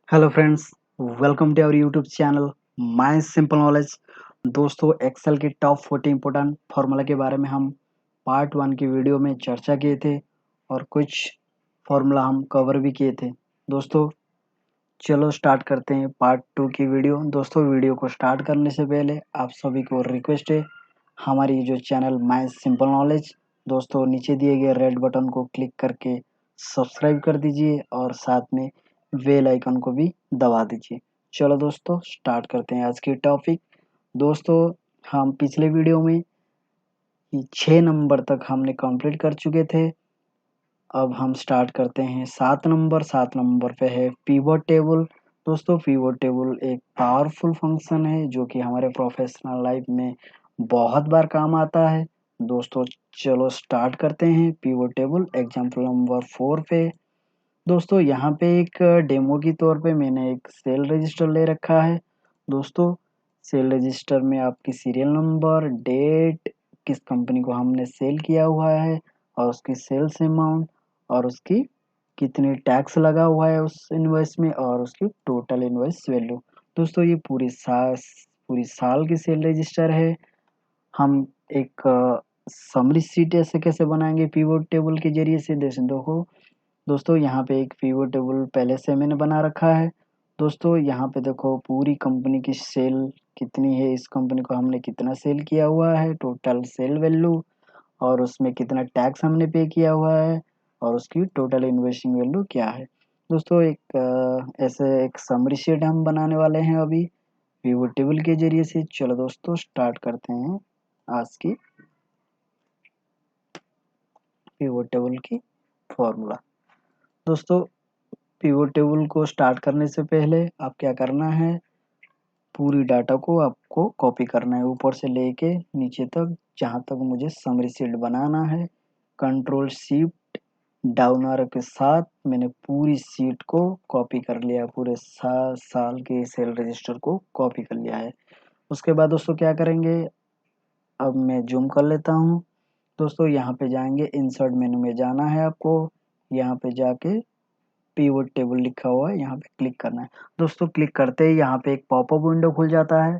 Hello friends, welcome to our YouTube channel my simple knowledge. दोस्तों, Excel के top 40 important formula के बारे में हम पार्ट 1 की वीडियो में चर्चा किए थे और कुछ फार्मूला हम कवर भी किए थे। दोस्तों, चलो स्टार्ट करते हैं पार्ट 2 की वीडियो। दोस्तों, वीडियो को स्टार्ट करने से पहले आप सभी को रिक्वेस्ट है, हमारी जो चैनल माय सिंपल नॉलेज, दोस्तों नीचे दिए गए रेड बटन को क्लिक करके सब्सक्राइब कर दीजिए और साथ में बेल आइकन को भी दबा दीजिए। चलो दोस्तों, स्टार्ट करते हैं आज की टॉपिक। दोस्तों, हम पिछले वीडियो में 6 नंबर तक हमने कंप्लीट कर चुके थे। अब हम स्टार्ट करते हैं 7 नंबर पे है पिवट टेबल। दोस्तों, पिवट टेबल एक पावरफुल फंक्शन है जो कि हमारे प्रोफेशनल लाइफ में बहुत बार काम आता है। दोस्तों, चलो स्टार्ट करते हैं पिवट टेबल एग्जांपल नंबर 4 पे। दोस्तों, यहाँ पे एक डेमो की तौर पे मैंने एक सेल रजिस्टर ले रखा है। दोस्तों, सेल रजिस्टर में आपकी सीरियल नंबर, डेट, किस कंपनी को हमने सेल किया हुआ है और उसकी सेल्स अमाउंट और उसकी कितनी टैक्स लगा हुआ है उस इनवॉइस में और उसकी टोटल इनवॉइस वैल्यू। दोस्तों, ये पूरी साल की सेल रजिस्टर है। हम एक समरी शीट ऐसे कैसे बनाएंगे पिवट टेबल के जरिए से, जैसे देखो दोस्तों, यहाँ पे एक पिवट टेबल पहले से मैंने बना रखा है। दोस्तों, यहाँ पे देखो पूरी कंपनी की सेल कितनी है, इस कंपनी को हमने कितना सेल किया हुआ है, टोटल सेल वैल्यू और उसमें कितना टैक्स हमने पे किया हुआ है और उसकी टोटल इन्वेस्टिंग वैल्यू क्या है। दोस्तों, एक ऐसे एक समरी शीट हम बनाने वाले हैं अभी पिवट टेबल के जरिए से। चलो दोस्तों, स्टार्ट करते हैं आज की पिवट टेबल की फॉर्मूला। दोस्तों, पिवट टेबल को स्टार्ट करने से पहले आप क्या करना है, पूरी डाटा को आपको कॉपी करना है ऊपर से लेके नीचे तक, जहाँ तक मुझे समरी शीट बनाना है। कंट्रोल शिफ्ट डाउन एरो के साथ मैंने पूरी शीट को कॉपी कर लिया, पूरे साल के सेल रजिस्टर को कॉपी कर लिया है। उसके बाद दोस्तों क्या करेंगे, अब मैं जूम कर लेता हूँ। दोस्तों, यहाँ पे जाएंगे, इंसर्ट मेनू में जाना है आपको। यहाँ पे जाके पिवट टेबल लिखा हुआ है, यहाँ पे क्लिक करना है। दोस्तों, क्लिक करते ही यहाँ पे एक पॉपअप विंडो खुल जाता है।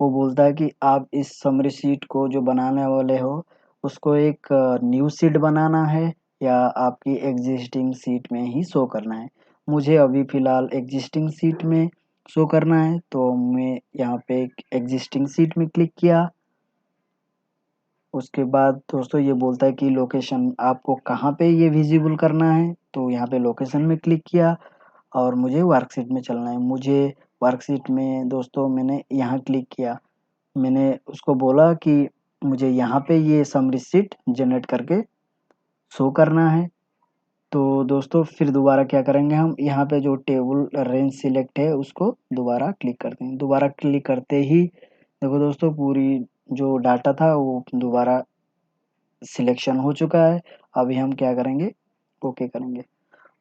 वो बोलता है कि आप इस समरी शीट को जो बनाने वाले हो उसको एक न्यू शीट बनाना है या आपकी एग्जिस्टिंग शीट में ही शो करना है। मुझे अभी फिलहाल एग्जिस्टिंग शीट में शो करना है, तो मैं यहाँ पे एक एग्जिस्टिंग शीट में क्लिक किया। उसके बाद दोस्तों ये बोलता है कि लोकेशन आपको कहाँ पे ये विजिबल करना है, तो यहाँ पे लोकेशन में क्लिक किया और मुझे वर्कशीट में चलना है। मुझे वर्कशीट में दोस्तों मैंने यहाँ क्लिक किया, मैंने उसको बोला कि मुझे यहाँ पे ये समरी शीट जनरेट करके शो करना है। तो दोस्तों फिर दोबारा क्या करेंगे, हम यहाँ पे जो टेबल रेंज सिलेक्ट है उसको दोबारा क्लिक करते हैं। दोबारा क्लिक करते ही देखो दोस्तों, पूरी जो डाटा था वो दोबारा सिलेक्शन हो चुका है। अभी हम क्या करेंगे, ओके करेंगे।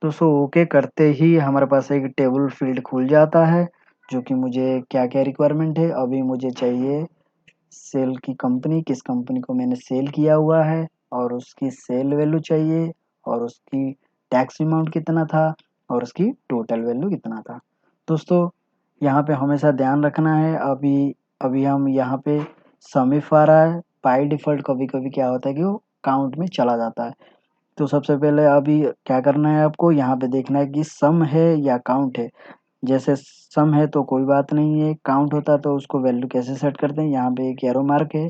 दोस्तों, ओके करते ही हमारे पास एक टेबल फील्ड खुल जाता है जो कि मुझे क्या क्या रिक्वायरमेंट है। अभी मुझे चाहिए सेल की कंपनी, किस कंपनी को मैंने सेल किया हुआ है और उसकी सेल वैल्यू चाहिए और उसकी टैक्स अमाउंट कितना था और उसकी टोटल वैल्यू कितना था। दोस्तों, यहाँ पे हमेशा ध्यान रखना है, अभी अभी हम यहाँ पे सम इफ आ रहा है, बाय डिफ़ॉल्ट कभी-कभी क्या होता है कि वो काउंट में चला जाता है। तो सबसे पहले अभी क्या करना है, आपको यहाँ पे देखना है कि सम है या काउंट है। जैसे सम है तो कोई बात नहीं है, काउंट होता है तो उसको वैल्यू कैसे सेट करते हैं, यहाँ पे एक एरो मार्क है,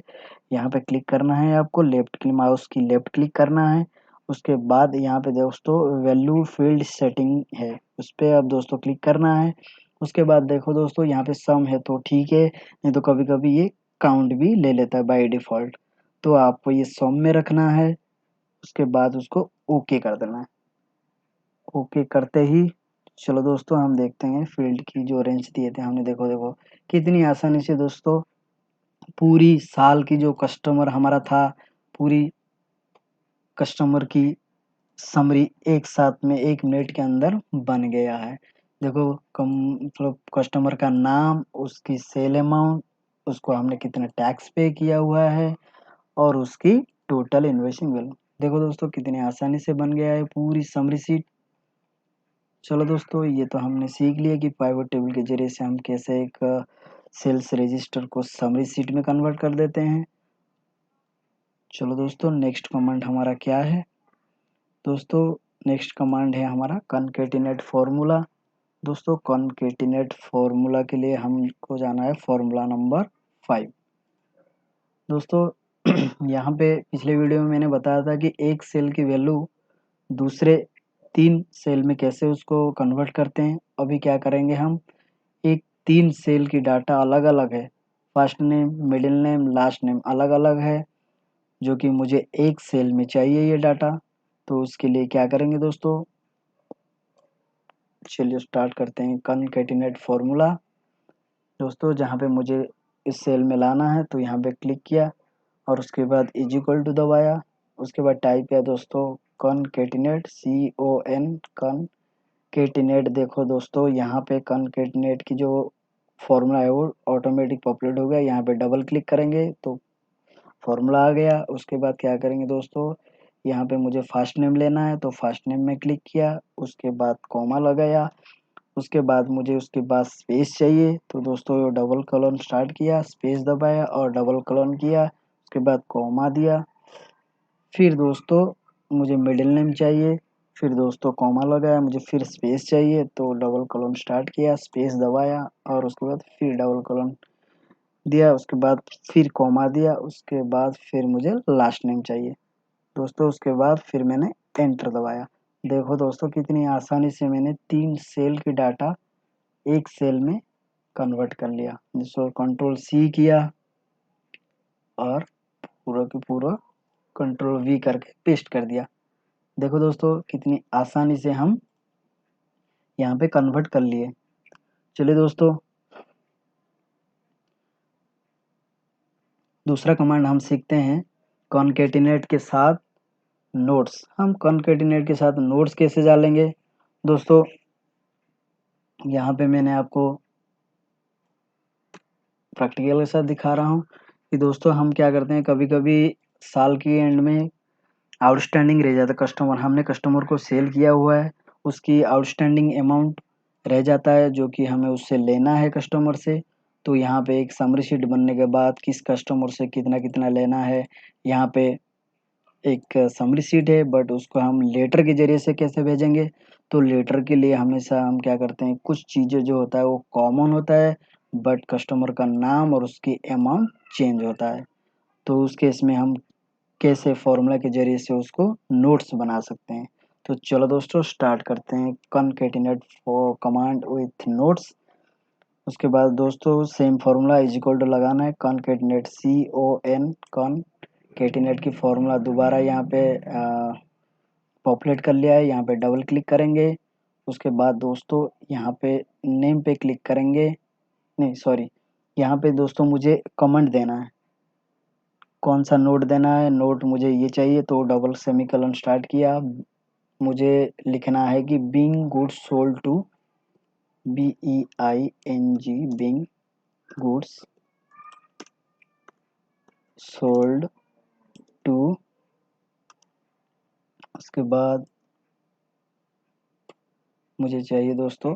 यहाँ पे क्लिक करना है आपको, लेफ्ट क्लिक माउस की लेफ्ट क्लिक करना है। उसके बाद यहाँ पे दोस्तों वैल्यू फील्ड सेटिंग है, उस पे अब दोस्तों क्लिक करना है। उसके बाद देखो दोस्तों, यहाँ पे सम है तो ठीक है, नहीं तो कभी-कभी ये काउंट भी ले लेता है बाय डिफ़ॉल्ट। तो आपको ये सम में रखना है, उसके बाद उसको ओके कर देना है। ओके करते ही चलो दोस्तों, हम देखते हैं फील्ड की जो रेंज दिए थे हमने, देखो देखो कितनी आसानी से दोस्तों पूरी साल की जो कस्टमर हमारा था, पूरी कस्टमर की समरी एक साथ में 1 मिनट के अंदर बन गया है। देखो कम मतलब कस्टमर का नाम, उसकी सेल अमाउंट, उसको हमने कितना टैक्स पे किया हुआ है और उसकी टोटल इन्वेस्टिंग वैल्यू। देखो दोस्तों, कितनी आसानी से बन गया है पूरी समरी शीट। चलो दोस्तों, ये तो हमने सीख लिया कि पाइवट टेबल के ज़रिए से हम कैसे एक सेल्स रजिस्टर को समरी शीट में कन्वर्ट कर देते हैं। चलो दोस्तों, नेक्स्ट कमांड हमारा क्या है? दोस्तों, नेक्स्ट कमांड है हमारा कॉनकैटिनेट फॉर्मूला। दोस्तों, कॉनकैटिनेट फॉर्मूला के लिए हमको जाना है फॉर्मूला नंबर 5। दोस्तों यहाँ पे पिछले वीडियो में मैंने बताया था कि एक सेल की वैल्यू दूसरे 3 सेल में कैसे उसको कन्वर्ट करते हैं। अभी क्या करेंगे हम, एक 3 सेल की डाटा अलग-अलग है। First name, middle name, last name अलग-अलग है, जो कि मुझे एक सेल में चाहिए ये डाटा। तो उसके लिए क्या करेंगे दोस्तों, चलिए स्टार्ट करते हैं कॉनकैटिनेट फॉर्मूला। दोस्तों, जहाँ पे मुझे इस सेल में लाना है तो यहाँ पे क्लिक किया और उसके बाद इज इक्वल टू दबाया। उसके बाद टाइप किया दोस्तों कॉनकैटिनेट कॉनकैटिनेट। देखो दोस्तों, यहाँ पे कॉनकैटिनेट की जो फॉर्मूला है वो ऑटोमेटिक पॉपुलेट हो गया। यहाँ पे डबल क्लिक करेंगे तो फॉर्मूला आ गया। उसके बाद क्या करेंगे दोस्तों, यहाँ पे मुझे फर्स्ट नेम लेना है तो फर्स्ट नेम में क्लिक किया, उसके बाद कॉमा लगाया, उसके बाद मुझे उसके बाद स्पेस चाहिए तो दोस्तों डबल कोलन स्टार्ट किया, स्पेस दबाया और डबल कोलन किया, उसके बाद कॉमा दिया। फिर दोस्तों मुझे मिडिल नेम चाहिए, फिर दोस्तों कॉमा लगाया, मुझे फिर स्पेस चाहिए तो डबल कोलन स्टार्ट किया, स्पेस दबाया और उसके बाद फिर डबल कोलन दिया, उसके बाद फिर कॉमा दिया, उसके बाद फिर मुझे लास्ट नेम चाहिए दोस्तों। उसके बाद फिर मैंने एंटर दबाया। देखो दोस्तों, कितनी आसानी से मैंने 3 सेल की डाटा एक सेल में कन्वर्ट कर लिया। दोस्तों कंट्रोल सी किया और पूरा की पूरा कंट्रोल वी करके पेस्ट कर दिया। देखो दोस्तों, कितनी आसानी से हम यहाँ पे कन्वर्ट कर लिए। चलिए दोस्तों, दूसरा कमांड हम सीखते हैं कॉनकैटिनेट के साथ नोट्स। हम कॉनकैटिनेट के साथ नोट्स कैसे डालेंगे दोस्तों, यहाँ पे मैंने आपको प्रैक्टिकल के साथ दिखा रहा हूँ कि दोस्तों हम क्या करते हैं, कभी-कभी साल की एंड में आउटस्टैंडिंग रह जाता है कस्टमर, हमने कस्टमर को सेल किया हुआ है, उसकी आउटस्टैंडिंग अमाउंट रह जाता है जो कि हमें उससे लेना है कस्टमर से। तो यहाँ पे एक समरी शीट बनने के बाद किस कस्टमर से कितना-कितना लेना है, यहाँ पे एक समरी शीट है, बट उसको हम लेटर के ज़रिए से कैसे भेजेंगे? तो लेटर के लिए हमेशा हम क्या करते हैं, कुछ चीज़ें जो होता है वो कॉमन होता है, बट कस्टमर का नाम और उसकी अमाउंट चेंज होता है। तो उस केस में हम कैसे फ़ॉर्मूला के ज़रिए से उसको नोट्स बना सकते हैं। तो चलो दोस्तों स्टार्ट करते हैं concatenate for command with notes. उसके बाद दोस्तों same formula is equal to लगाना है कॉनकैटिनेट CON कॉनकैटिनेट की फ़ॉर्मूला दोबारा यहाँ पे पॉपुलेट कर लिया है। यहाँ पे डबल क्लिक करेंगे, उसके बाद दोस्तों यहाँ पे नेम पे क्लिक करेंगे, नहीं सॉरी, यहाँ पे दोस्तों मुझे कमेंट देना है, कौन सा नोट देना है, नोट मुझे ये चाहिए तो डबल सेमीकोलन स्टार्ट किया। मुझे लिखना है कि being goods sold to BEING being goods sold to, उसके बाद मुझे चाहिए दोस्तों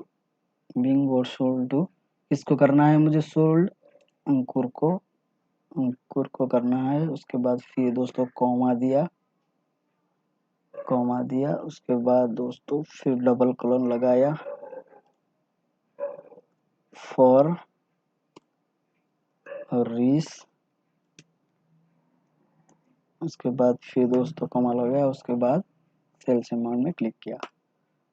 बीइंग गुड्स सोल्ड टू, किसको करना है मुझे सोल्ड, अंकुर को करना है। उसके बाद फिर दोस्तों कॉमा दिया, उसके बाद दोस्तों फिर डबल कोलन लगाया फॉर रीस, उसके बाद फिर दोस्तों कॉमा लगाया, उसके बाद सेल्स अमाउंट में क्लिक किया।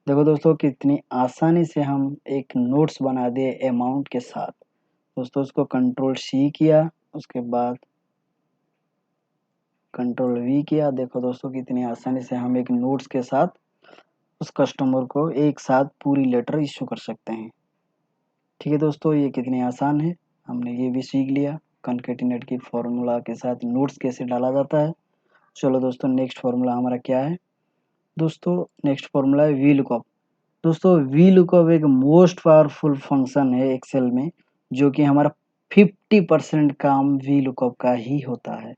देखो दोस्तों, कितनी आसानी से हम एक नोट्स बना दिए अमाउंट के साथ। दोस्तों उसको कंट्रोल सी किया, उसके बाद कंट्रोल वी किया। देखो दोस्तों, कितनी आसानी से हम एक नोट्स के साथ उस कस्टमर को एक साथ पूरी लेटर इश्यू कर सकते हैं। ठीक है दोस्तों, ये कितनी आसान है, हमने ये भी सीख लिया कॉनकैटिनेट की फॉर्मूला के साथ नोट्स कैसे डाला जाता है। चलो दोस्तों, नेक्स्ट फॉर्मूला हमारा क्या है दोस्तों, नेक्स्ट फॉर्मूला है वी लुकअप। दोस्तों वी लुकअप एक मोस्ट पावरफुल फंक्शन है एक्सेल में, जो कि हमारा 50% काम वी लुकअप का ही होता है।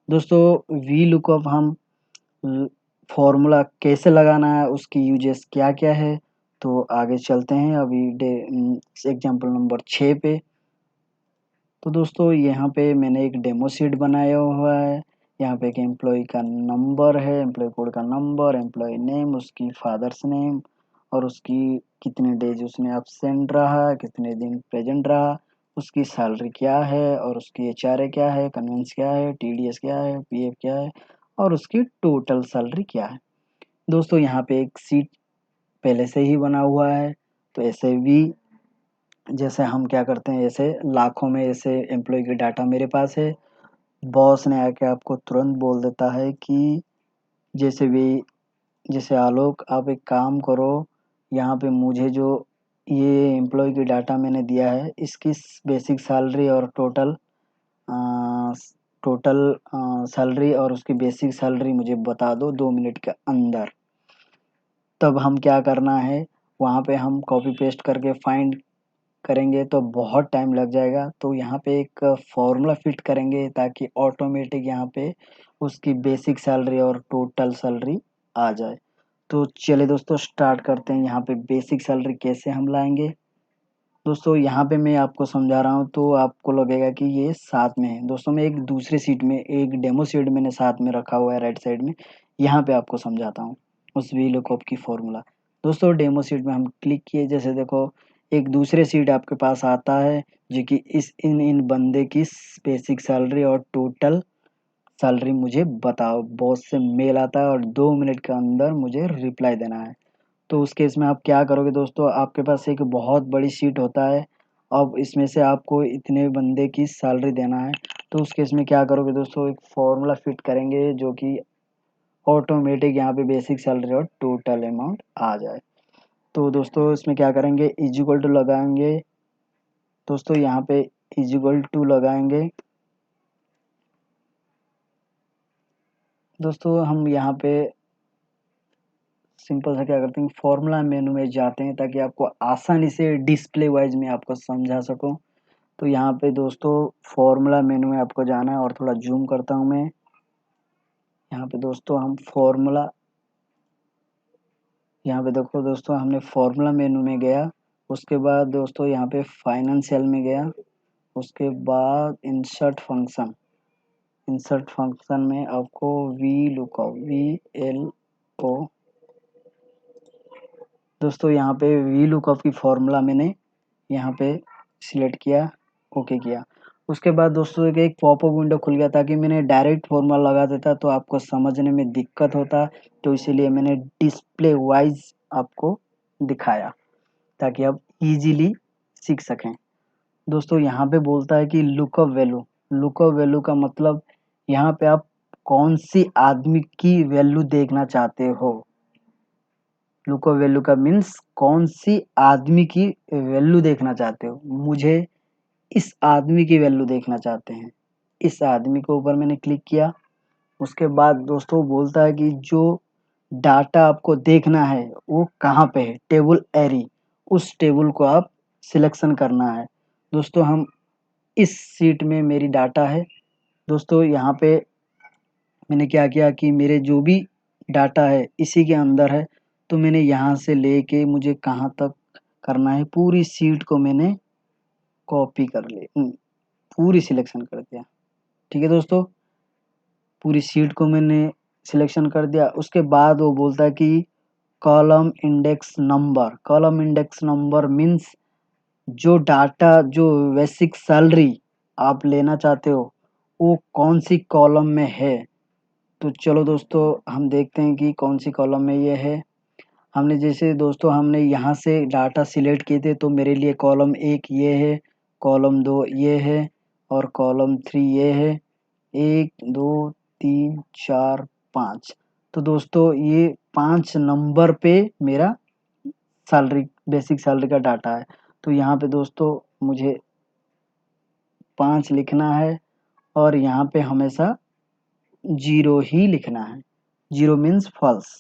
दोस्तों वी लुकअप हम फॉर्मूला कैसे लगाना है, उसकी यूजेस क्या क्या है, तो आगे चलते हैं अभी एग्जाम्पल नंबर 6 पे। तो दोस्तों यहाँ पे मैंने एक डेमो शीट बनाया हुआ है। यहाँ पे एक एम्प्लॉय का नंबर है, एम्प्लॉय कोड का नंबर, एम्प्लॉय नेम, उसकी फादर्स नेम और उसकी कितने डेज उसने एब्सेंट रहा, कितने दिन प्रेजेंट रहा, उसकी सैलरी क्या है और उसकी एचआरए क्या है, कन्वेंस क्या है, टीडीएस क्या है, पीएफ क्या है और उसकी टोटल सैलरी क्या है। दोस्तों यहाँ पे एक सीट पहले से ही बना हुआ है। तो ऐसे भी जैसे हम क्या करते हैं, ऐसे लाखों में ऐसे एम्प्लॉय की डाटा मेरे पास है। बॉस ने आके आपको तुरंत बोल देता है कि जैसे भी जैसे आलोक आप एक काम करो, यहाँ पे मुझे जो ये एम्प्लॉय की डाटा मैंने दिया है इसकी बेसिक सैलरी और टोटल सैलरी और उसकी बेसिक सैलरी मुझे बता दो 2 मिनट के अंदर। तब हम क्या करना है, वहाँ पे हम कॉपी पेस्ट करके फाइंड करेंगे तो बहुत टाइम लग जाएगा। तो यहाँ पे एक फॉर्मूला फिट करेंगे ताकि ऑटोमेटिक यहाँ पे उसकी बेसिक सैलरी और टोटल सैलरी आ जाए। तो चलिए दोस्तों स्टार्ट करते हैं। यहाँ पे बेसिक सैलरी कैसे हम लाएंगे। दोस्तों यहाँ पे मैं आपको समझा रहा हूँ तो आपको लगेगा कि ये साथ में है। दोस्तों मैं एक दूसरे सीट में एक डेमो सीट मैंने साथ में रखा हुआ है राइट साइड में, यहाँ पे आपको समझाता हूँ उस वीलुकअप की फॉर्मूला। दोस्तों डेमो सीट में हम क्लिक किए, जैसे देखो एक दूसरे सीट आपके पास आता है जो कि इस इन इन बंदे की बेसिक सैलरी और टोटल सैलरी मुझे बताओ। बॉस से मेल आता है और 2 मिनट के अंदर मुझे रिप्लाई देना है। तो उस केस में आप क्या करोगे दोस्तों, आपके पास एक बहुत बड़ी शीट होता है। अब इसमें से आपको इतने बंदे की सैलरी देना है। तो उस केस में क्या करोगे दोस्तों, एक फॉर्मूला फिट करेंगे जो कि ऑटोमेटिक यहाँ पे बेसिक सैलरी और टोटल अमाउंट आ जाए। तो दोस्तों इसमें क्या करेंगे, इज इक्वल टू लगाएंगे। दोस्तों यहाँ पे इज इक्वल टू लगाएंगे। दोस्तों हम यहाँ पे सिंपल सा क्या करते हैं, फॉर्मूला मेनू में जाते हैं ताकि आपको आसानी से डिस्प्ले वाइज में आपको समझा सकूं। तो यहाँ पे दोस्तों फॉर्मूला मेनू में आपको जाना है और थोड़ा जूम करता हूँ मैं। यहाँ पे दोस्तों हम फॉर्मूला, यहाँ पे देखो दोस्तों हमने फॉर्मूला मेनू में गया। उसके बाद दोस्तों यहाँ पे फाइनेंशियल में गया। उसके बाद इंसर्ट फंक्शन में आपको वी लुकअप VLO। दोस्तों यहाँ पे वी लुकअप की फॉर्मूला मैंने यहाँ पे सिलेक्ट किया, ओके किया। उसके बाद दोस्तों एक पॉपअप विंडो खुल गया। ताकि मैंने डायरेक्ट फॉर्मूला लगा देता तो आपको समझने में दिक्कत होता, तो इसीलिए मैंने डिस्प्ले वाइज आपको दिखाया ताकि आप इजीली सीख सकें। दोस्तों यहाँ पे बोलता है कि लुकअप वैल्यू। लुकअप वैल्यू का मतलब यहाँ पे आप कौन सी आदमी की वैल्यू देखना चाहते हो। लुकअप वैल्यू का मीन्स कौन सी आदमी की वैल्यू देखना चाहते हो। मुझे इस आदमी की वैल्यू देखना चाहते हैं। इस आदमी के ऊपर मैंने क्लिक किया। उसके बाद दोस्तों बोलता है कि जो डाटा आपको देखना है वो कहाँ पे है, टेबल एरी। उस टेबल को आप सिलेक्शन करना है। दोस्तों हम इस सीट में मेरी डाटा है। दोस्तों यहाँ पे मैंने क्या किया कि मेरे जो भी डाटा है इसी के अंदर है। तो मैंने यहाँ से लेके मुझे कहाँ तक करना है पूरी सीट को मैंने कॉपी कर ली, पूरी सिलेक्शन कर दिया। ठीक है दोस्तों, पूरी सीट को मैंने सिलेक्शन कर दिया। उसके बाद वो बोलता है कि column index number. Column index number means जो डाटा, जो बेसिक सैलरी आप लेना चाहते हो वो कौन सी कॉलम में है। तो चलो दोस्तों हम देखते हैं कि कौन सी कॉलम में ये है। हमने जैसे दोस्तों हमने यहाँ से डाटा सिलेक्ट किए थे तो मेरे लिए कॉलम 1 ये है, कॉलम 2 ये है और कॉलम 3 ये है। 1 2 3 4 5। तो दोस्तों ये 5 नंबर पे मेरा सैलरी, बेसिक सैलरी का डाटा है। तो यहाँ पे दोस्तों मुझे 5 लिखना है और यहाँ पे हमेशा 0 ही लिखना है। 0 मीन्स फॉल्स।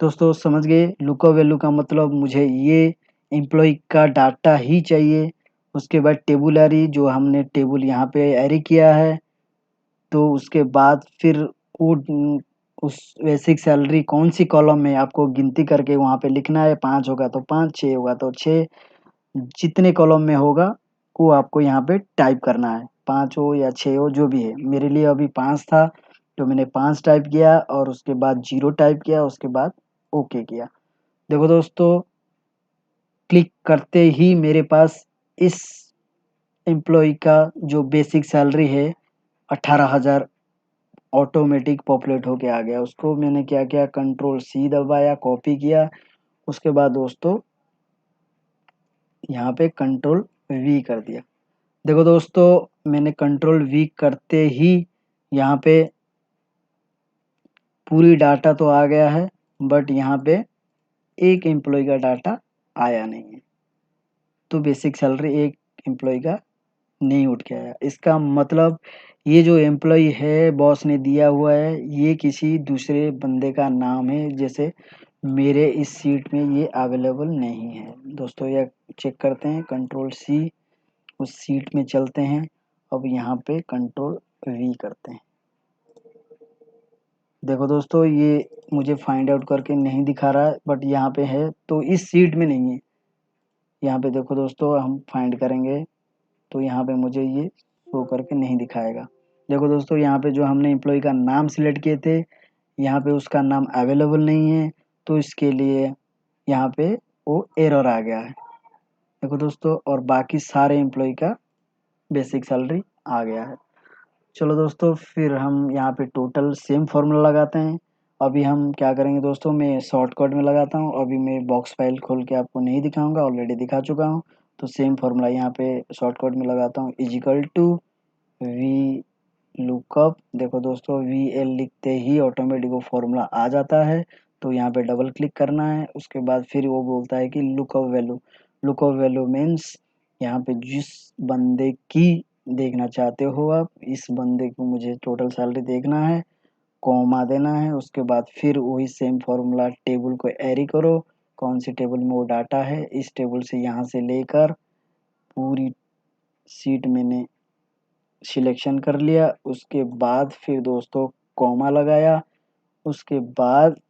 दोस्तों समझ गए, लुकअप वैल्यू का मतलब मुझे ये एम्प्लॉय का डाटा ही चाहिए। उसके बाद टेबुलरी, जो हमने टेबल यहाँ पे एरी किया है। तो उसके बाद फिर वो उस बेसिक सैलरी कौन-सी कॉलम में आपको गिनती करके वहाँ पे लिखना है, 5 होगा तो 5, 6 होगा तो 6, जितने कॉलम में होगा वो आपको यहाँ पे टाइप करना है। 5 हो या 6 हो जो भी है। मेरे लिए अभी 5 था तो मैंने 5 टाइप किया और उसके बाद 0 टाइप किया, उसके बाद ओके किया। देखो दोस्तों, क्लिक करते ही मेरे पास इस एम्प्लॉयी का जो बेसिक सैलरी है 18,000 ऑटोमेटिक पॉपुलेट होके आ गया। उसको मैंने क्या किया, कंट्रोल सी दबाया, कॉपी किया, उसके बाद दोस्तों यहाँ पे कंट्रोल वी कर दिया। देखो दोस्तों, मैंने कंट्रोल वी करते ही यहाँ पे पूरी डाटा तो आ गया है, बट यहाँ पे एक एम्प्लॉयी का डाटा आया नहीं है। तो बेसिक सैलरी एक एम्प्लॉयी का नहीं उठ के आया। इसका मतलब ये जो एम्प्लॉयी है बॉस ने दिया हुआ है, ये किसी दूसरे बंदे का नाम है, जैसे मेरे इस सीट में ये अवेलेबल नहीं है। दोस्तों यह चेक करते हैं, कंट्रोल सी, उस सीट में चलते हैं। अब यहाँ पे कंट्रोल वी करते हैं। देखो दोस्तों, ये मुझे फाइंड आउट करके नहीं दिखा रहा है, बट यहाँ पे है तो इस सीट में नहीं है। यहाँ पे देखो दोस्तों, हम फाइंड करेंगे तो यहाँ पे मुझे ये शो करके नहीं दिखाएगा। देखो दोस्तों, यहाँ पे जो हमने एम्प्लॉय का नाम सिलेक्ट किए थे, यहाँ पे उसका नाम अवेलेबल नहीं है, तो इसके लिए यहाँ पे वो एरर आ गया है। देखो दोस्तों, और बाकी सारे एम्प्लॉय का बेसिक सैलरी आ गया है। चलो दोस्तों, फिर हम यहाँ पे टोटल सेम फार्मूला लगाते हैं। अभी हम क्या करेंगे दोस्तों, मैं शॉर्टकट में लगाता हूँ। अभी मैं बॉक्स फाइल खोल के आपको नहीं दिखाऊंगा, ऑलरेडी दिखा चुका हूँ। तो सेम फार्मूला यहाँ पे शॉर्टकट में लगाता हूँ, is equal to V lookup. देखो दोस्तों, वी एल लिखते ही ऑटोमेटिक वो फार्मूला आ जाता है। तो यहाँ पे डबल क्लिक करना है, उसके बाद फिर वो बोलता है कि lookup value. Lookup value means यहाँ पे जिस बंदे की देखना चाहते हो आप, इस बंदे को मुझे टोटल सैलरी देखना है, कॉमा देना है। उसके बाद फिर वही सेम फार्मूला टेबल को एरी करो, कौन सी टेबल में वो डाटा है, इस टेबल से यहाँ से लेकर पूरी सीट मैंने सिलेक्शन कर लिया। उसके बाद फिर दोस्तों कॉमा लगाया। उसके बाद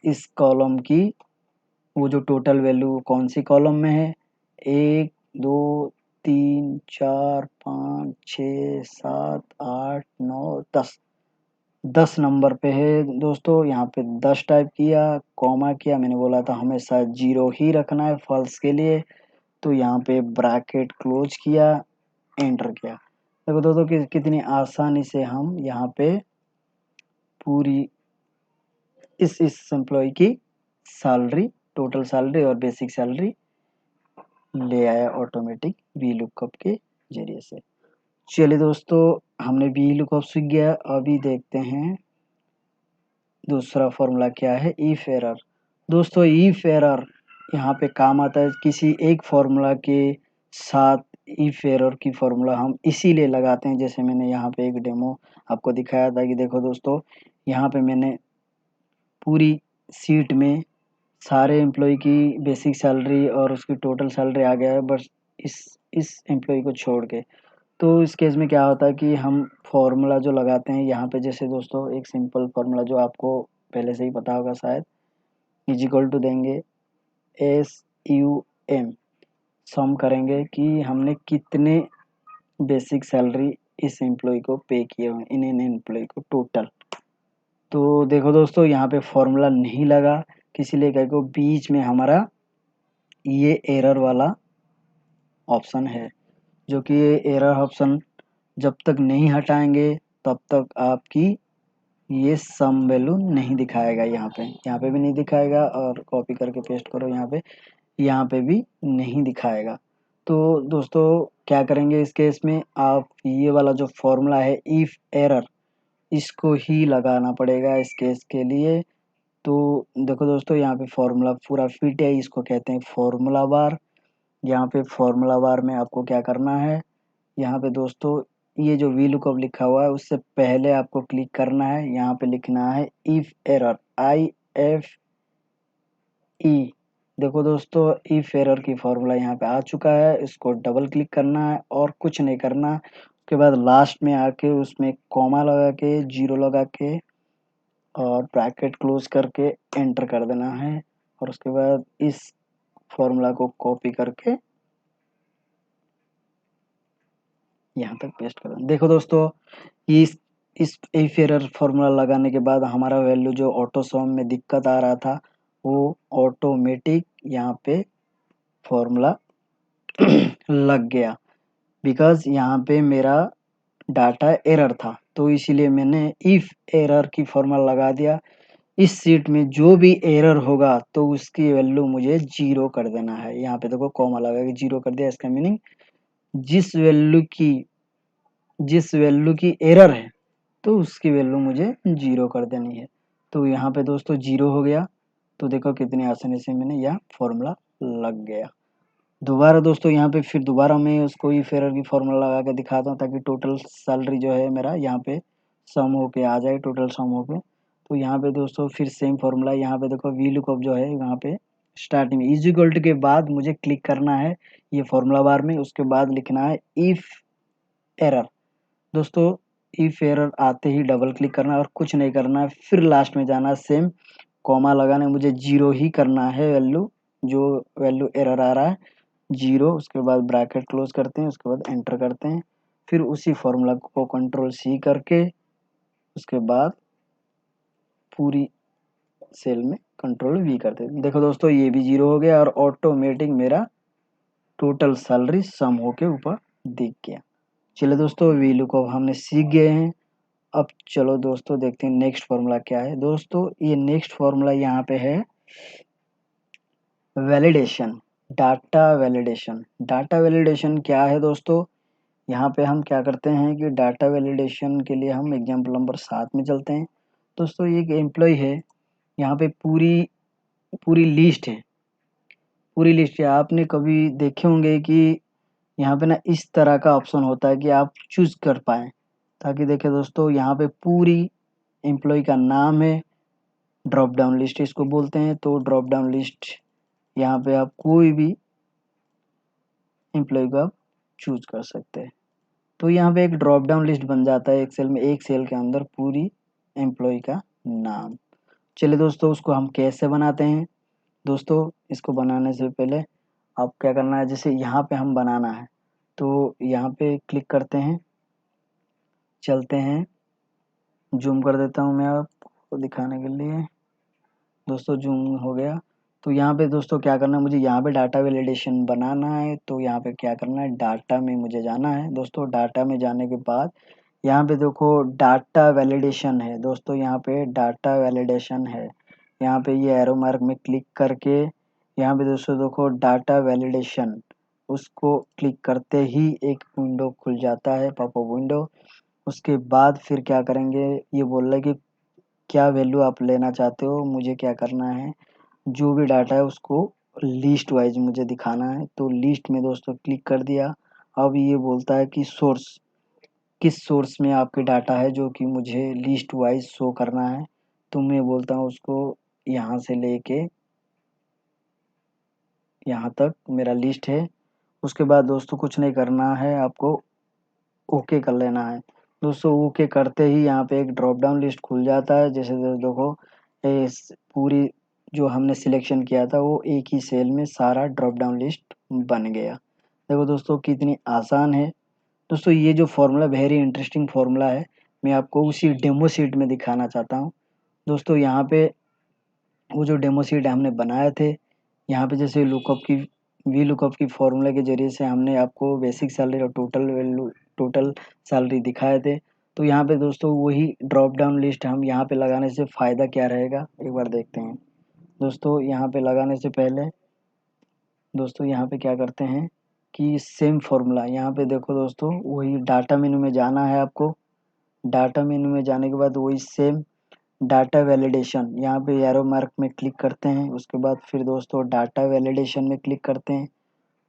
इस कॉलम की वो जो टोटल वैल्यू कौन सी कॉलम में है, 1, 2, 3, 4, 5, 6, 7, 8, 9, 10, 10 नंबर पे है दोस्तों। यहाँ पे 10 टाइप किया, कॉमा किया। मैंने बोला था हमेशा 0 ही रखना है फॉल्स के लिए, तो यहाँ पे ब्रैकेट क्लोज किया, एंटर किया। देखो दोस्तों कि कितनी आसानी से हम यहाँ पे पूरी इस एम्प्लॉय की सैलरी, टोटल सैलरी और बेसिक सैलरी ले आया ऑटोमेटिक वी लुकअप के जरिए से। चलिए दोस्तों, हमने वी लुकअप सीख गया। अभी देखते हैं दूसरा फॉर्मूला क्या है, इफ एरर। दोस्तों इफ एरर यहाँ पे काम आता है। किसी एक फॉर्मूला के साथ इफ एरर की फॉर्मूला हम इसीलिए लगाते हैं, जैसे मैंने यहाँ पे एक डेमो आपको दिखाया था कि देखो दोस्तों, यहाँ पे मैंने पूरी सीट में सारे एम्प्लॉय की बेसिक सैलरी और उसकी टोटल सैलरी आ गया है, बस इस एम्प्लॉय को छोड़ के। तो इस केस में क्या होता है कि हम फॉर्मूला जो लगाते हैं यहाँ पे, जैसे दोस्तों एक सिंपल फॉर्मूला जो आपको पहले से ही पता होगा शायद, इज इक्वल टू देंगे एस यू एम, सम करेंगे कि हमने कितने बेसिक सैलरी इस एम्प्लॉय को पे किए हुए इन एम्प्लॉय को टोटल। तो देखो दोस्तों, यहाँ पे फॉर्मूला नहीं लगा, किसी लिए कह को बीच में हमारा ये एरर वाला ऑप्शन है, जो कि ये एरर ऑप्शन जब तक नहीं हटाएंगे तब तक आपकी ये सम वैल्यू नहीं दिखाएगा। यहाँ पे भी नहीं दिखाएगा, और कॉपी करके पेस्ट करो यहाँ पे भी नहीं दिखाएगा। तो दोस्तों क्या करेंगे इस केस में, आप ये वाला जो फॉर्मूला है इफ एरर, इसको ही लगाना पड़ेगा इस केस के लिए। तो देखो दोस्तों, यहाँ पे फॉर्मूला पूरा फिट है, इसको कहते हैं फॉर्मूला बार। यहाँ पे फॉर्मूला बार में आपको क्या करना है, यहाँ पे दोस्तों ये जो वी लुकअप लिखा हुआ है उससे पहले आपको क्लिक करना है, यहाँ पे लिखना है इफ एरर, IFE। देखो दोस्तों, इफ एरर की फॉर्मूला यहाँ पे आ चुका है, इसको डबल क्लिक करना है और कुछ नहीं करना। उसके बाद लास्ट में आके उसमें कॉमा लगा के, जीरो लगा के और ब्रैकेट क्लोज करके एंटर कर देना है और उसके बाद इस फॉर्मूला को कॉपी करके यहाँ तक पेस्ट कर देना। देखो दोस्तों, इस इफ एरर फॉर्मूला लगाने के बाद हमारा वैल्यू जो ऑटो सम में दिक्कत आ रहा था वो ऑटोमेटिक यहाँ पे फॉर्मूला लग गया, बिकॉज यहाँ पे मेरा डाटा एरर था, तो इसीलिए मैंने इफ एरर की फॉर्मूला लगा दिया। इस शीट में जो भी एरर होगा तो उसकी वैल्यू मुझे 0 कर देना है। यहाँ पे देखो कॉमा लगा के 0 कर दिया, इसका मीनिंग जिस वैल्यू की एरर है तो उसकी वैल्यू मुझे 0 कर देनी है। तो यहाँ पे दोस्तों 0 हो गया। तो देखो कितनी आसानी से मैंने यह फॉर्मूला लग गया। दोबारा दोस्तों यहाँ पे फिर दोबारा मैं उसको इफ एरर की फॉर्मूला लगा के दिखाता हूँ ताकि टोटल सैलरी जो है मेरा यहाँ पे सम होके आ जाए, टोटल सम होके। तो यहाँ पे दोस्तों फिर सेम फॉर्मूला, यहाँ पे देखो वी लुकअप जो है यहाँ पे स्टार्टिंग में इज इक्वल टू के बाद मुझे क्लिक करना है ये फॉर्मूला बार में, उसके बाद लिखना है इफ एरर। दोस्तों इफ एरर आते ही डबल क्लिक करना है और कुछ नहीं करना है, फिर लास्ट में जाना है, सेम कॉमा लगाना है, मुझे 0 ही करना है वैल्यू, जो वैल्यू एरर आ रहा है 0। उसके बाद ब्रैकेट क्लोज करते हैं, उसके बाद एंटर करते हैं, फिर उसी फॉर्मूला को कंट्रोल सी करके उसके बाद पूरी सेल में कंट्रोल वी करते हैं। देखो दोस्तों ये भी 0 हो गया और ऑटोमेटिक मेरा टोटल सैलरी सम होके ऊपर दिख गया। चलिए दोस्तों वी लुकअप हमने सीख गए हैं। अब चलो दोस्तों देखते हैं नेक्स्ट फॉर्मूला क्या है। दोस्तों ये नेक्स्ट फॉर्मूला यहाँ पे है validation, data validation. Data validation क्या है दोस्तों, यहाँ पे हम क्या करते हैं कि डाटा वैलिडेशन के लिए हम एग्जाम्पल नंबर 7 में चलते हैं। दोस्तों ये एक एम्प्लॉय है, यहाँ पे पूरी पूरी लिस्ट है, पूरी लिस्ट है। आपने कभी देखे होंगे कि यहाँ पे ना इस तरह का ऑप्शन होता है कि आप चूज कर पाएँ, ताकि देखिए दोस्तों यहाँ पे पूरी एम्प्लॉय का नाम है, ड्रॉप डाउन लिस्ट इसको बोलते हैं। तो ड्रॉप डाउन लिस्ट यहाँ पे आप कोई भी एम्प्लॉय को आप चूज कर सकते हैं। तो यहाँ पे एक ड्रॉप डाउन लिस्ट बन जाता है एक्सेल में, एक सेल के अंदर पूरी एम्प्लॉय का नाम। चलिए दोस्तों उसको हम कैसे बनाते हैं। दोस्तों इसको बनाने से पहले आप क्या करना है, जैसे यहाँ पे हम बनाना है तो यहाँ पे क्लिक करते हैं, चलते हैं, जूम कर देता हूँ मैं आपको दिखाने के लिए। दोस्तों जूम हो गया। तो यहाँ पे दोस्तों क्या करना है, मुझे यहाँ पे डाटा वैलिडेशन बनाना है। तो यहाँ पे क्या करना है, डाटा में मुझे जाना है। दोस्तों डाटा में जाने के बाद यहाँ पे देखो डाटा वैलिडेशन है। दोस्तों यहाँ पे डाटा वैलिडेशन है, यहाँ पे ये एरो मार्क में क्लिक करके यहाँ पे दोस्तों देखो डाटा वैलिडेशन, उसको क्लिक करते ही एक विंडो खुल जाता है, पॉपअप विंडो। उसके बाद फिर क्या करेंगे, ये बोल रहा है कि क्या वैल्यू आप लेना चाहते हो। मुझे क्या करना है, जो भी डाटा है उसको लिस्ट वाइज मुझे दिखाना है। तो लिस्ट में दोस्तों क्लिक कर दिया। अब ये बोलता है कि सोर्स, किस सोर्स में आपके डाटा है जो कि मुझे लिस्ट वाइज शो करना है। तो मैं बोलता हूँ उसको यहाँ से लेके यहाँ तक मेरा लिस्ट है। उसके बाद दोस्तों कुछ नहीं करना है, आपको ओके कर लेना है। दोस्तों ओके करते ही यहाँ पे एक ड्रॉप डाउन लिस्ट खुल जाता है। जैसे देखो इस पूरी जो हमने सिलेक्शन किया था वो एक ही सेल में सारा ड्रॉप डाउन लिस्ट बन गया। देखो दोस्तों कितनी आसान है। दोस्तों ये जो फॉर्मूला वेरी इंटरेस्टिंग फॉर्मूला है, मैं आपको उसी डेमो शीट में दिखाना चाहता हूँ। दोस्तों यहाँ पे वो जो डेमो शीट हमने बनाए थे, यहाँ पे जैसे लुकअप की वी लुकअप की फॉर्मूला के ज़रिए से हमने आपको बेसिक सैलरी और टोटल सैलरी दिखाए थे। तो यहाँ पे दोस्तों वही ड्रॉप डाउन लिस्ट हम यहाँ पे लगाने से फ़ायदा क्या रहेगा, एक बार देखते हैं। दोस्तों यहाँ पे लगाने से पहले दोस्तों यहाँ पे क्या करते हैं कि सेम फॉर्मूला यहाँ पे देखो दोस्तों, वही डाटा मेनू में जाना है आपको। डाटा मेनू में जाने के बाद वही सेम डाटा वैलिडेशन, यहाँ पे एरो मार्क में क्लिक करते हैं। उसके बाद फिर दोस्तों डाटा वैलिडेशन में क्लिक करते हैं।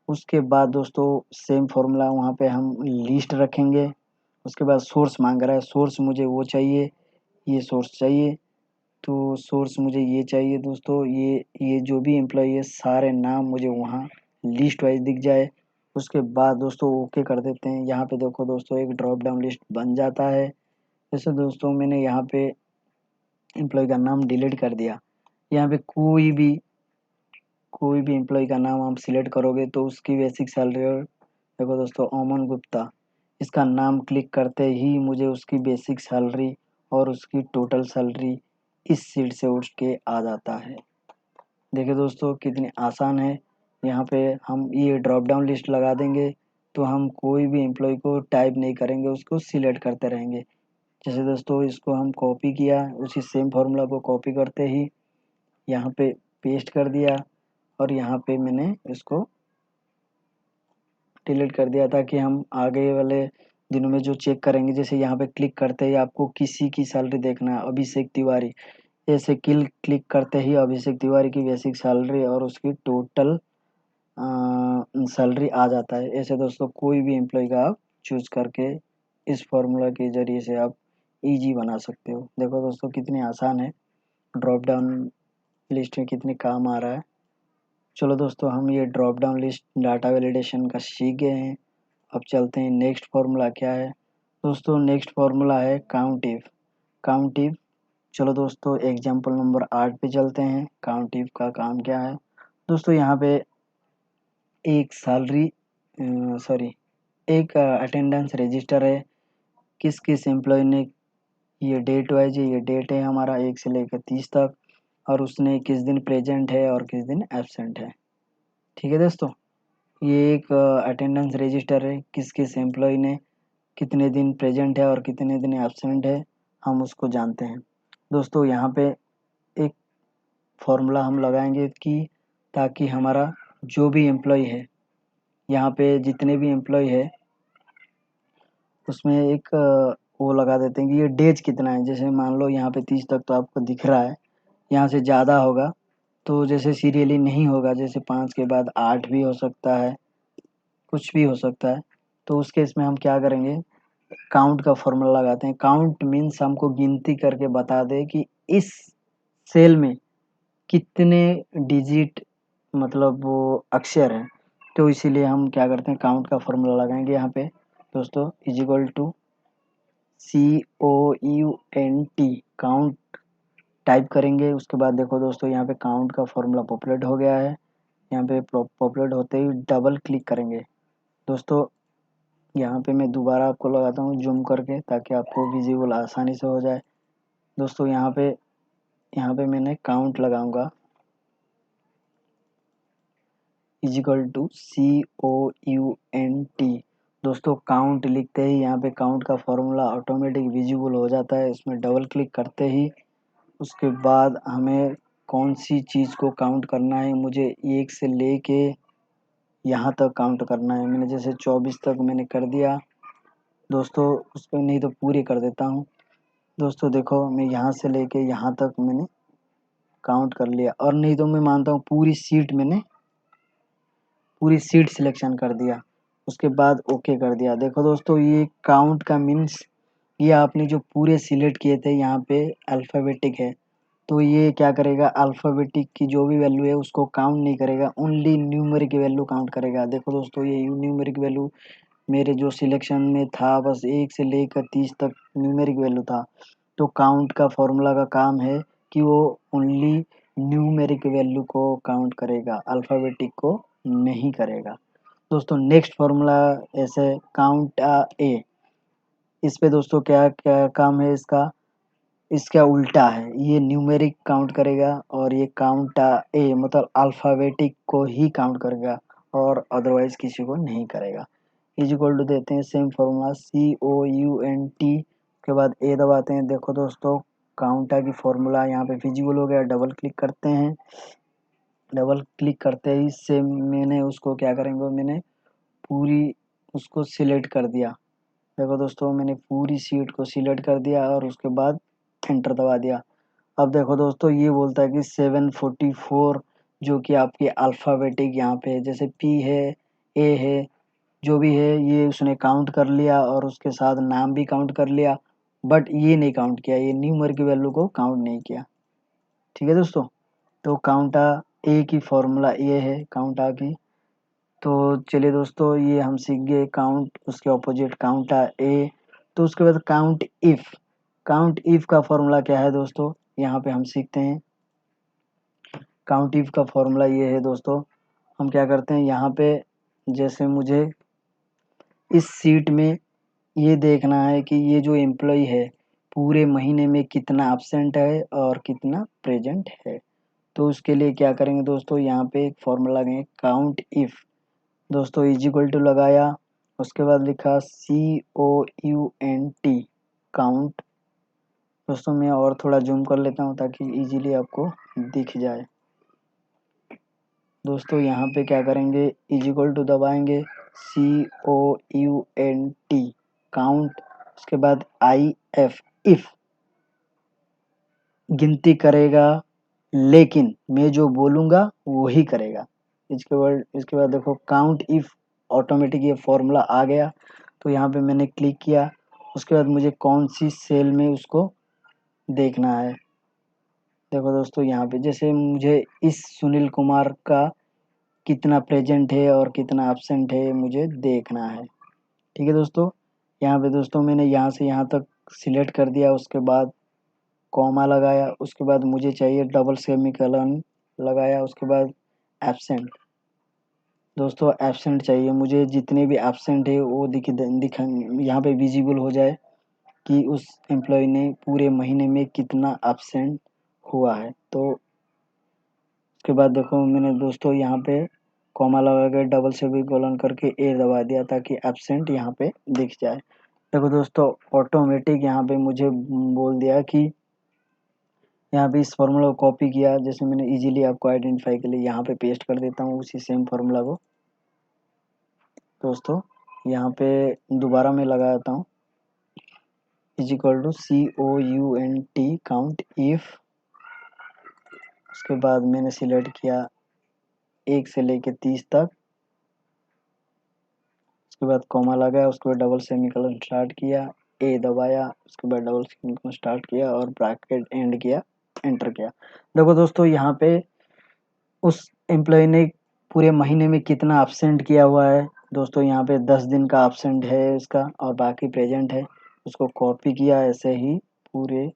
उसके बाद दोस्तों सेम फॉर्मूला वहाँ पे हम लिस्ट रखेंगे। उसके बाद सोर्स मांग रहा है, सोर्स मुझे वो चाहिए, ये सोर्स चाहिए। तो सोर्स मुझे ये चाहिए दोस्तों, ये जो भी एम्प्लॉई है सारे नाम मुझे वहाँ लिस्ट वाइज दिख जाए। उसके बाद दोस्तों ओके कर देते हैं। यहाँ पे देखो दोस्तों एक ड्रॉप डाउन लिस्ट बन जाता है। जैसे दोस्तों मैंने यहाँ पे एम्प्लॉय का नाम डिलीट कर दिया। यहाँ पे कोई भी एम्प्लॉय का नाम आप सिलेक्ट करोगे तो उसकी बेसिक सैलरी, और देखो दोस्तों अमन गुप्ता, इसका नाम क्लिक करते ही मुझे उसकी बेसिक सैलरी और उसकी टोटल सैलरी इस शीट से उठ के आ जाता है। देखिए दोस्तों कितनी आसान है। यहाँ पे हम ये ड्रॉप डाउन लिस्ट लगा देंगे तो हम कोई भी एम्प्लॉय को टाइप नहीं करेंगे, उसको सिलेक्ट करते रहेंगे। जैसे दोस्तों इसको हम कॉपी किया, उसी सेम फार्मूला को कॉपी करते ही यहाँ पे पेस्ट कर दिया और यहाँ पे मैंने इसको डिलीट कर दिया, ताकि हम आगे वाले दिनों में जो चेक करेंगे, जैसे यहाँ पे क्लिक करते ही आपको किसी की सैलरी देखना है, अभिषेक तिवारी, ऐसे क्लिक करते ही अभिषेक तिवारी की बेसिक सैलरी और उसकी टोटल सैलरी आ जाता है। ऐसे दोस्तों कोई भी एम्प्लॉय का आप चूज करके इस फॉर्मूला के ज़रिए से आप ईजी बना सकते हो। देखो दोस्तों कितनी आसान है, ड्रॉप डाउन लिस्ट में कितने काम आ रहा है। चलो दोस्तों हम ये drop down list data validation का सीख गए हैं। अब चलते हैं नेक्स्ट फार्मूला क्या है। दोस्तों नेक्स्ट फार्मूला है काउंट इफ। काउंट इफ, चलो दोस्तों एग्जांपल नंबर 8 पे चलते हैं। काउंट इफ का काम क्या है दोस्तों, यहाँ पे एक सैलरी सॉरी एक अटेंडेंस रजिस्टर है, किस किस एम्प्लॉय ने, ये डेट वाइज है, ये डेट है हमारा 1 से लेकर 30 तक, और उसने किस दिन प्रेजेंट है और किस दिन एब्सेंट है। ठीक है दोस्तों, ये एक अटेंडेंस रजिस्टर है, किस किस एम्प्लॉय ने कितने दिन प्रेजेंट है और कितने दिन एब्सेंट है, हम उसको जानते हैं। दोस्तों यहाँ पे एक फॉर्मूला हम लगाएंगे कि ताकि हमारा जो भी एम्प्लॉय है, यहाँ पे जितने भी एम्प्लॉय है उसमें एक वो लगा देते हैं कि ये डेज कितना है। जैसे मान लो यहाँ पे 30 तक तो आपको दिख रहा है, यहाँ से ज़्यादा होगा तो जैसे सीरियली नहीं होगा, जैसे 5 के बाद 8 भी हो सकता है, कुछ भी हो सकता है। तो उस केस में हम क्या करेंगे, काउंट का फॉर्मूला लगाते हैं। काउंट मीन्स हमको गिनती करके बता दे कि इस सेल में कितने डिजिट, मतलब वो अक्षर हैं। तो इसीलिए हम क्या करते हैं, काउंट का फॉर्मूला लगाएंगे यहाँ पे दोस्तों, is equal to COUNT, count type करेंगे। उसके बाद देखो दोस्तों यहाँ पे काउंट का फॉर्मूला पॉपुलेट हो गया है। यहाँ पे पॉपुलेट होते ही डबल क्लिक करेंगे दोस्तों। यहाँ पे मैं दोबारा आपको लगाता हूँ जूम करके, ताकि आपको विजिबल आसानी से हो जाए। दोस्तों यहाँ पे मैंने काउंट लगाऊंगा, इज इक्वल टू COUNT। दोस्तों काउंट लिखते ही यहाँ पे काउंट का फॉर्मूला ऑटोमेटिक विजिबल हो जाता है। इसमें डबल क्लिक करते ही उसके बाद हमें कौन सी चीज़ को काउंट करना है, मुझे 1 से लेके यहाँ तक काउंट करना है। मैंने जैसे 24 तक मैंने कर दिया दोस्तों, उस पर नहीं तो पूरे कर देता हूँ। दोस्तों देखो मैं यहाँ से लेके यहाँ तक मैंने काउंट कर लिया, और नहीं तो मैं मानता हूँ पूरी सीट सिलेक्शन कर दिया, उसके बाद ओके कर दिया। देखो दोस्तों ये काउंट का मीन्स, ये आपने जो पूरे सिलेक्ट किए थे यहाँ पे अल्फ़ाबेटिक है, तो ये क्या करेगा, अल्फ़ाबेटिक की जो भी वैल्यू है उसको काउंट नहीं करेगा, ओनली न्यूमेरिक वैल्यू काउंट करेगा। देखो दोस्तों ये न्यूमेरिक वैल्यू मेरे जो सिलेक्शन में था बस 1 से लेकर 30 तक न्यूमेरिक वैल्यू था। तो काउंट का फॉर्मूला का काम है कि वो ओनली न्यूमेरिक वैल्यू को काउंट करेगा, अल्फ़ाबेटिक को नहीं करेगा। दोस्तों नेक्स्ट फॉर्मूला ऐसे काउंट ए, इस पे दोस्तों क्या क्या काम है इसका, इसका उल्टा है, ये न्यूमेरिक काउंट करेगा और ये काउंट ए मतलब अल्फ़ाबेटिक को ही काउंट करेगा और अदरवाइज किसी को नहीं करेगा। इज इक्वल टू देते हैं सेम फॉर्मूला COUNT के बाद ए दबाते हैं। देखो दोस्तों काउंटा की फॉर्मूला यहाँ पे विजिबल हो गया, डबल क्लिक करते हैं। डबल क्लिक करते ही सेम मैंने उसको क्या करेंगे, मैंने पूरी उसको सिलेक्ट कर दिया। देखो दोस्तों मैंने पूरी सीट को सिलेक्ट कर दिया और उसके बाद एंटर दबा दिया। अब देखो दोस्तों ये बोलता है कि 744, जो कि आपकी अल्फ़ाबेटिक यहाँ पे है, जैसे P है, A है, जो भी है ये उसने काउंट कर लिया और उसके साथ नाम भी काउंट कर लिया, बट ये नहीं काउंट किया, ये न्यूमर की वैल्यू को काउंट नहीं किया। ठीक है दोस्तों, तो काउंटा ए की फॉर्मूला ये है काउंटा की। तो चलिए दोस्तों ये हम सीख गए काउंट, उसके ऑपोजिट काउंटा ए। तो उसके बाद काउंट इफ, काउंट इफ का फॉर्मूला क्या है दोस्तों, यहाँ पे हम सीखते हैं। काउंट इफ का फॉर्मूला ये है दोस्तों, हम क्या करते हैं यहाँ पे, जैसे मुझे इस शीट में ये देखना है कि ये जो एम्प्लॉय है पूरे महीने में कितना एब्सेंट है और कितना प्रेजेंट है। तो उसके लिए क्या करेंगे दोस्तों, यहाँ पे एक फॉर्मूला लगाएंगे काउंट इफ। दोस्तों इज इक्वल टू लगाया, उसके बाद लिखा COUNT काउंट। दोस्तों मैं और थोड़ा जूम कर लेता हूँ ताकि इजीली आपको दिख जाए। दोस्तों यहाँ पे क्या करेंगे, इज इक्वल टू दबाएंगे COUNT काउंट, उसके बाद IF इफ गिनती करेगा लेकिन मैं जो बोलूँगा वही करेगा। इसके बाद देखो काउंट इफ ऑटोमेटिक ये फॉर्मूला आ गया। तो यहाँ पे मैंने क्लिक किया, उसके बाद मुझे कौन सी सेल में उसको देखना है। देखो दोस्तों यहाँ पे जैसे मुझे इस सुनील कुमार का कितना प्रेजेंट है और कितना एब्सेंट है मुझे देखना है। ठीक है दोस्तों, यहाँ पे दोस्तों मैंने यहाँ से यहाँ तक सिलेक्ट कर दिया, उसके बाद कॉमा लगाया, उसके बाद मुझे चाहिए डबल सेमीकोलन लगाया, उसके बाद एब्सेंट। दोस्तों एब्सेंट चाहिए मुझे, जितने भी एब्सेंट है वो दिख यहाँ पे विजिबल हो जाए कि उस एम्प्लॉय ने पूरे महीने में कितना एब्सेंट हुआ है। तो उसके बाद देखो मैंने दोस्तों यहाँ पे कॉमा लगा के डबल सेमीकोलन करके ए दबा दिया ताकि एब्सेंट यहाँ पे दिख जाए। देखो दोस्तों ऑटोमेटिक यहाँ पे मुझे बोल दिया कि यहाँ पे इस फार्मूला को कॉपी किया, जैसे मैंने इजीली आपको आइडेंटिफाई के लिए यहाँ पे पेस्ट कर देता हूँ उसी सेम फार्मूला को। दोस्तों यहाँ पे दोबारा मैं लगाता हूँ is equal to COUNT count if, उसके बाद मैंने सिलेक्ट किया 1 से लेके 30 तक, उसके बाद कॉमा लगाया, उसके बाद डबल सेमीकोलन स्टार्ट किया, ए दबाया, उसके बाद डबल सेमीकोलन स्टार्ट किया और ब्रैकेट एंड किया, एंटर किया। देखो दोस्तों यहाँ पे उस एम्प्लॉय ने पूरे महीने में कितना एब्सेंट किया हुआ है। दोस्तों यहाँ पे 10 दिन का एब्सेंट है इसका और बाकी प्रेजेंट है। उसको कॉपी किया ऐसे ही पूरे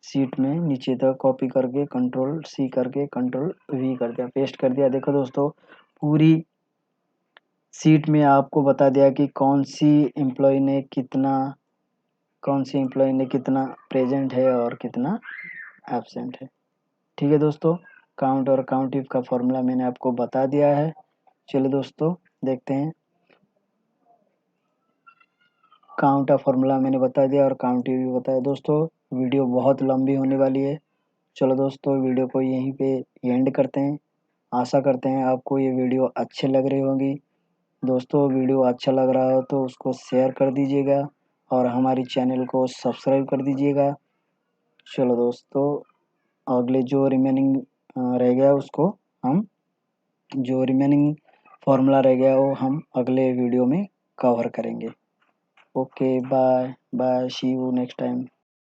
शीट में नीचे तक कॉपी करके कंट्रोल C करके कंट्रोल V कर दिया, पेस्ट कर दिया। देखो दोस्तों पूरी शीट में आपको बता दिया कि कौन सी एम्प्लॉय ने कितना प्रेजेंट है और कितना एब्सेंट है। ठीक है दोस्तों, काउंट और काउंट इफ का फॉर्मूला मैंने आपको बता दिया है। चलिए दोस्तों देखते हैं, काउंट का फॉर्मूला मैंने बता दिया और काउंट इफ भी बताया। दोस्तों वीडियो बहुत लंबी होने वाली है, चलो दोस्तों वीडियो को यहीं पे एंड करते हैं। आशा करते हैं आपको ये वीडियो अच्छे लग रही होंगी। दोस्तों वीडियो अच्छा लग रहा हो तो उसको शेयर कर दीजिएगा और हमारी चैनल को सब्सक्राइब कर दीजिएगा। चलो दोस्तों अगले जो रिमेनिंग रह गया उसको हम जो रिमेनिंग फार्मूला रह गया वो हम अगले वीडियो में कवर करेंगे। Okay bye bye, see you next time.